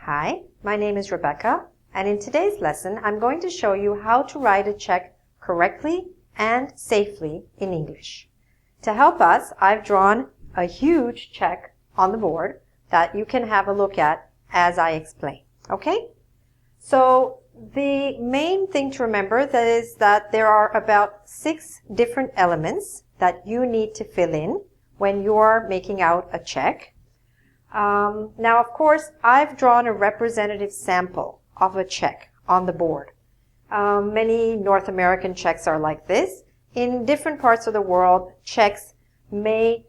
Hi, my name is Rebecca, and in today's lesson, I'm going to show you how to write a check correctly and safely in English. To help us, I've drawn a huge check on the board that you can have a look at as I explain, okay? So the main thing to remember is that there are about 6 different elements that you need to fill in when you're making out a check. Now, of course, I've drawn a representative sample of a check on the board. Many North American checks are like this. In different parts of the world, checks may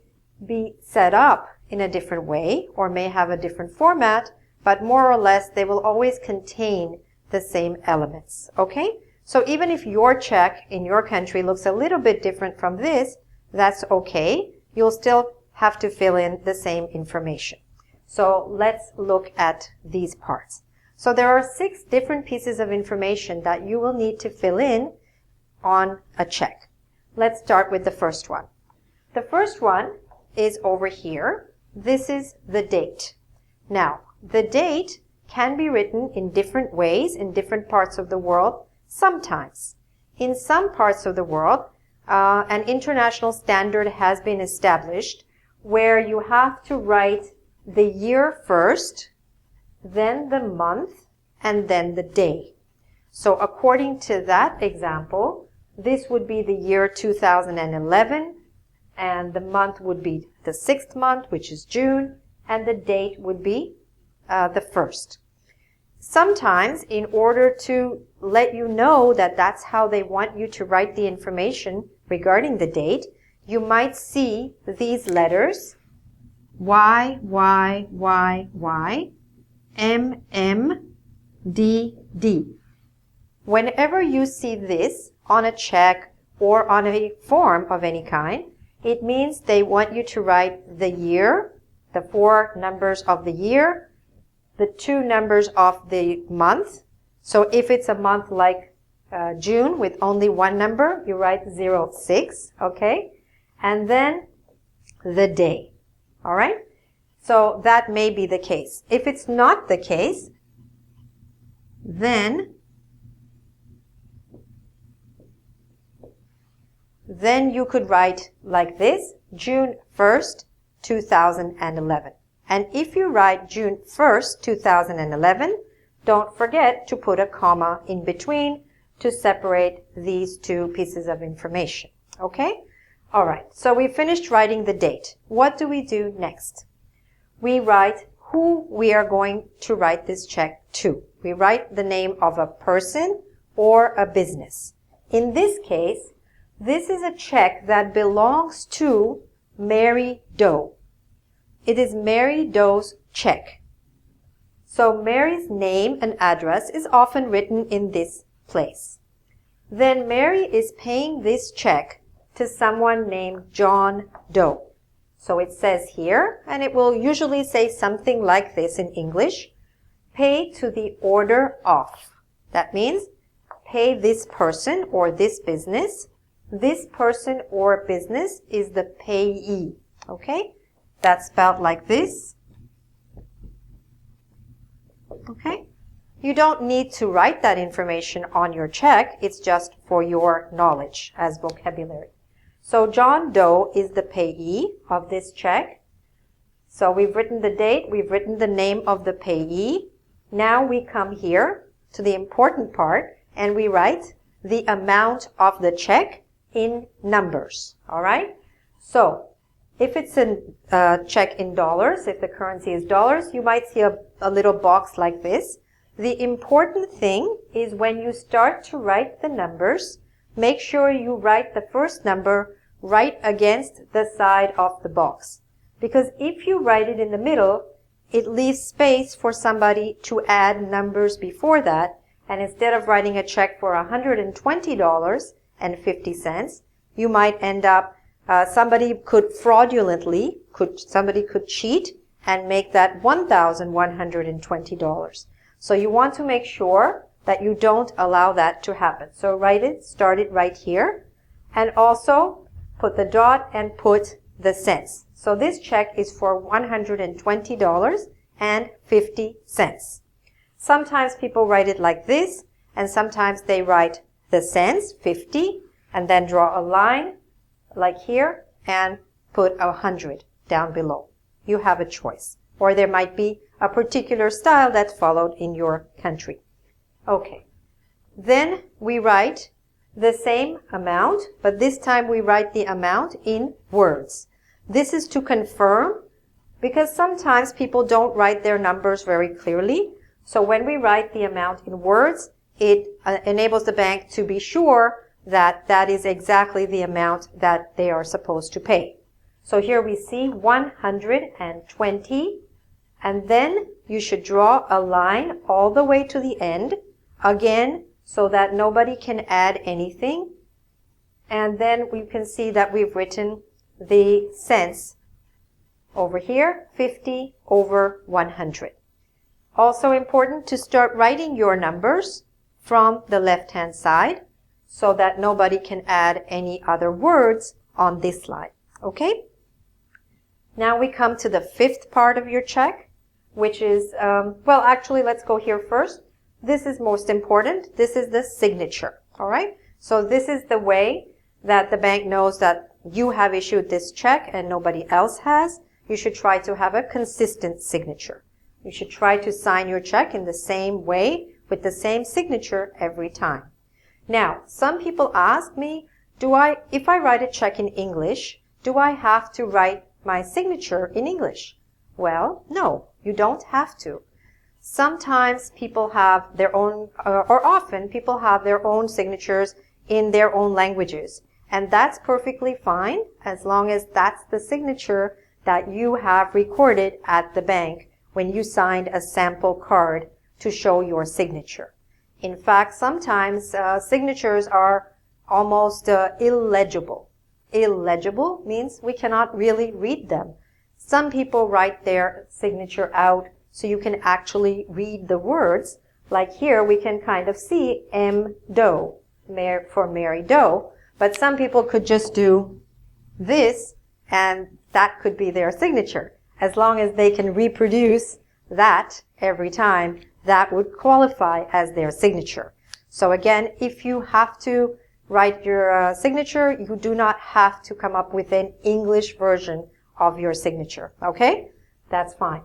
be set up in a different way or may have a different format, but more or less they will always contain the same elements, okay? So even if your check in your country looks a little bit different from this, that's okay. You'll still have to fill in the same information. So let's look at these parts. So there are 6 different pieces of information that you will need to fill in on a check. Let's start with the first one. The first one is over here. This is the date. Now, the date can be written in different ways in different parts of the world sometimes. In some parts of the world, an international standard has been established where you have to write the year first, then the month, and then the day. So according to that example, this would be the year 2011, and the month would be the 6th month, which is June, and the date would be the 1st. Sometimes, in order to let you know that that's how they want you to write the information regarding the date, you might see these letters Y, Y, Y, Y, M, M, D, D. Whenever you see this on a check or on a form of any kind, it means they want you to write the year, the 4 numbers of the year, the 2 numbers of the month. So if it's a month like June with only 1 number, you write 06, okay? And then the day. All right? So that may be the case. If it's not the case, then you could write like this, June 1st, 2011. And if you write June 1st, 2011, don't forget to put a comma in between to separate these 2 pieces of information. Okay? All right, so we finished writing the date. What do we do next? We write who we are going to write this check to. We write the name of a person or a business. In this case, this is a check that belongs to Mary Doe. It is Mary Doe's check. So Mary's name and address is often written in this place. Then Mary is paying this check to someone named John Doe. So it says here, and it will usually say something like this in English, pay to the order of. That means pay this person or this business. This person or business is the payee. Okay? That's spelled like this. Okay? You don't need to write that information on your check. It's just for your knowledge as vocabulary. So John Doe is the payee of this check. So we've written the date, we've written the name of the payee. Now we come here to the important part and we write the amount of the check in numbers. All right? So if it's a check in dollars, if the currency is dollars, you might see a little box like this. The important thing is when you start to write the numbers, make sure you write the first number right against the side of the box. Because if you write it in the middle, it leaves space for somebody to add numbers before that. And instead of writing a check for $120.50, you might end up, somebody could fraudulently, somebody could cheat and make that $1,120. So you want to make sure that you don't allow that to happen. So start it right here, and also put the dot and put the cents. So this check is for $120.50. Sometimes people write it like this, and sometimes they write the cents, 50, and then draw a line like here and put 100 down below. You have a choice. Or there might be a particular style that's followed in your country. Okay. Then we write the same amount, but this time we write the amount in words. This is to confirm, because sometimes people don't write their numbers very clearly. So when we write the amount in words, it enables the bank to be sure that that is exactly the amount that they are supposed to pay. So here we see 120, and then you should draw a line all the way to the end, again, so that nobody can add anything. And then we can see that we've written the cents over here, 50 over 100. Also important to start writing your numbers from the left-hand side so that nobody can add any other words on this slide. Okay? Now we come to the fifth part of your check, which is, well, actually, let's go here first. This is most important. This is the signature. All right? So this is the way that the bank knows that you have issued this check and nobody else has. You should try to have a consistent signature. You should try to sign your check in the same way with the same signature every time. Now, some people ask me, if I write a check in English, do I have to write my signature in English? Well, no, you don't have to. Sometimes people have their own, or often people have their own signatures in their own languages. And that's perfectly fine as long as that's the signature that you have recorded at the bank when you signed a sample card to show your signature. In fact, sometimes signatures are almost illegible. Illegible means we cannot really read them. Some people write their signature out so you can actually read the words. Like here, we can kind of see M. Doe for Mary Doe, but some people could just do this and that could be their signature. As long as they can reproduce that every time, that would qualify as their signature. So again, if you have to write your signature, you do not have to come up with an English version of your signature. Okay? That's fine.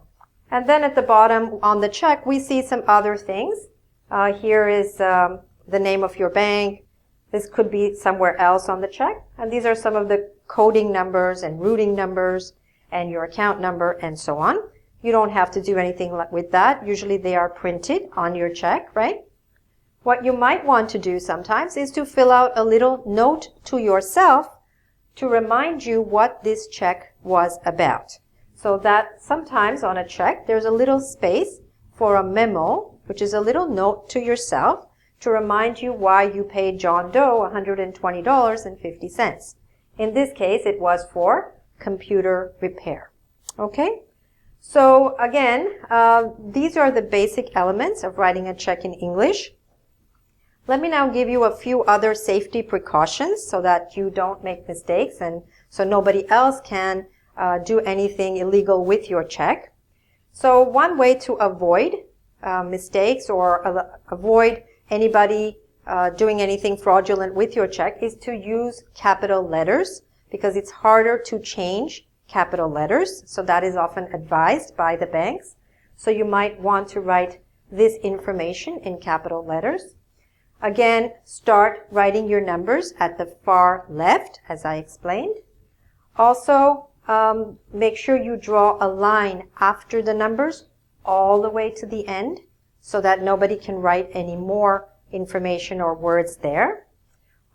And then at the bottom on the check, we see some other things. Here is the name of your bank. This could be somewhere else on the check. And these are some of the coding numbers and routing numbers and your account number and so on. You don't have to do anything with that. Usually they are printed on your check, right? What you might want to do sometimes is to fill out a little note to yourself to remind you what this check was about. So that sometimes on a check, there's a little space for a memo, which is a little note to yourself to remind you why you paid John Doe $120.50. In this case, it was for computer repair. Okay? So again, these are the basic elements of writing a check in English. Let me now give you a few other safety precautions so that you don't make mistakes and so nobody else can do anything illegal with your check. So one way to avoid mistakes or avoid anybody doing anything fraudulent with your check is to use capital letters because it's harder to change capital letters. So that is often advised by the banks. So you might want to write this information in capital letters. Again, start writing your numbers at the far left, as I explained. Also, make sure you draw a line after the numbers all the way to the end so that nobody can write any more information or words there.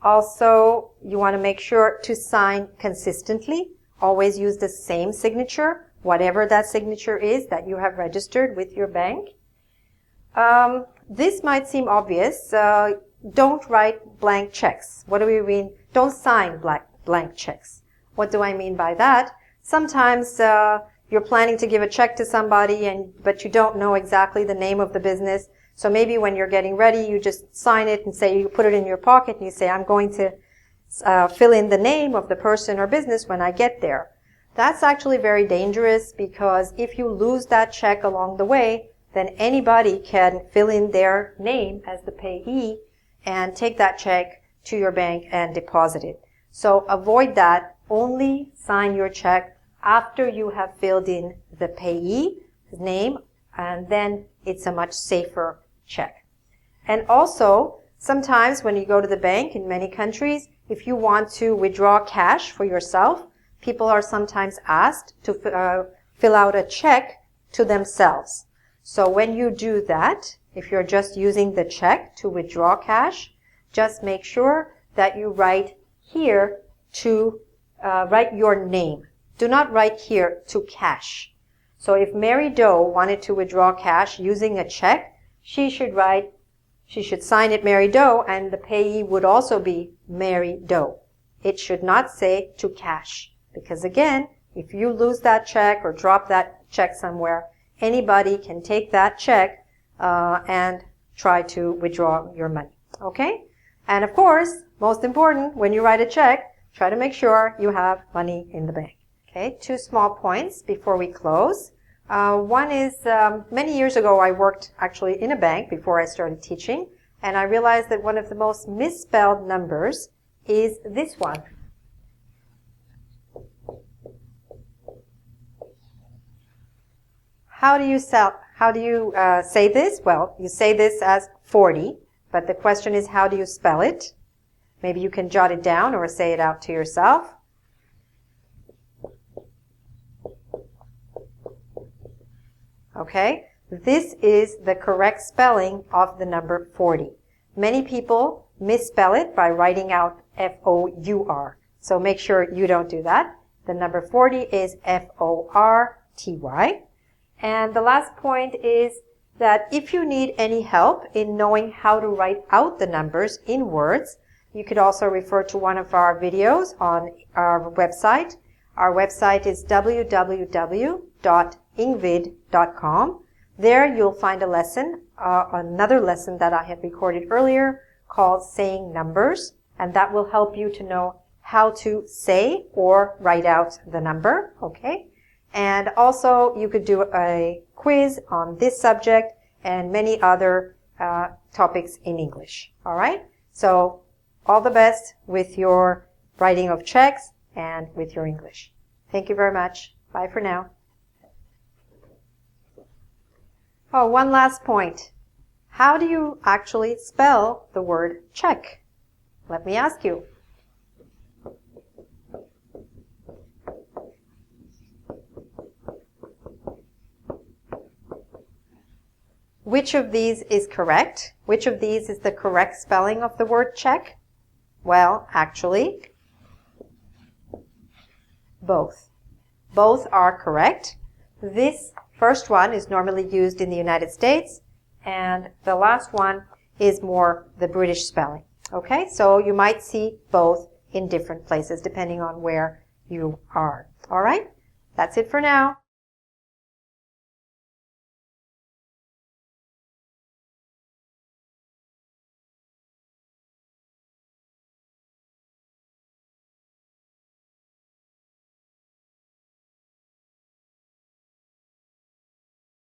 Also, you want to make sure to sign consistently. Always use the same signature, whatever that signature is that you have registered with your bank. This might seem obvious. Don't write blank checks. What do we mean? Don't sign blank checks. What do I mean by that? Sometimes you're planning to give a check to somebody, but you don't know exactly the name of the business. So maybe when you're getting ready, you just sign it and say you put it in your pocket and you say, I'm going to fill in the name of the person or business when I get there. That's actually very dangerous because if you lose that check along the way, then anybody can fill in their name as the payee and take that check to your bank and deposit it. So avoid that. Only sign your check after you have filled in the payee's name, and then it's a much safer check. And also, sometimes when you go to the bank in many countries, if you want to withdraw cash for yourself, people are sometimes asked to fill out a check to themselves. So when you do that, if you're just using the check to withdraw cash, just make sure that you write here to write your name. Do not write here to cash. So if Mary Doe wanted to withdraw cash using a check, she should sign it Mary Doe, and the payee would also be Mary Doe. It should not say to cash, because again, if you lose that check or drop that check somewhere, anybody can take that check and try to withdraw your money. Okay? And of course, most important, when you write a check, try to make sure you have money in the bank. Okay, 2 small points before we close. One is, many years ago I worked actually in a bank before I started teaching, and I realized that one of the most misspelled numbers is this one. How do you say this? Well, you say this as 40, but the question is, how do you spell it? Maybe you can jot it down or say it out to yourself. Okay, this is the correct spelling of the number 40. Many people misspell it by writing out F-O-U-R. So make sure you don't do that. The number 40 is F-O-R-T-Y. And the last point is that if you need any help in knowing how to write out the numbers in words, you could also refer to one of our videos on our website. Our website is www.engvid.com. There you'll find a lesson, another lesson that I had recorded earlier called Saying Numbers, and that will help you to know how to say or write out the number, okay? And also you could do a quiz on this subject and many other topics in English, all right? So all the best with your writing of checks and with your English. Thank you very much. Bye for now. Oh, one last point. How do you actually spell the word check? Let me ask you. Which of these is correct? Which of these is the correct spelling of the word check? Well, actually, both. Both are correct. This first one is normally used in the United States, and the last one is more the British spelling. Okay, so you might see both in different places depending on where you are. All right, that's it for now.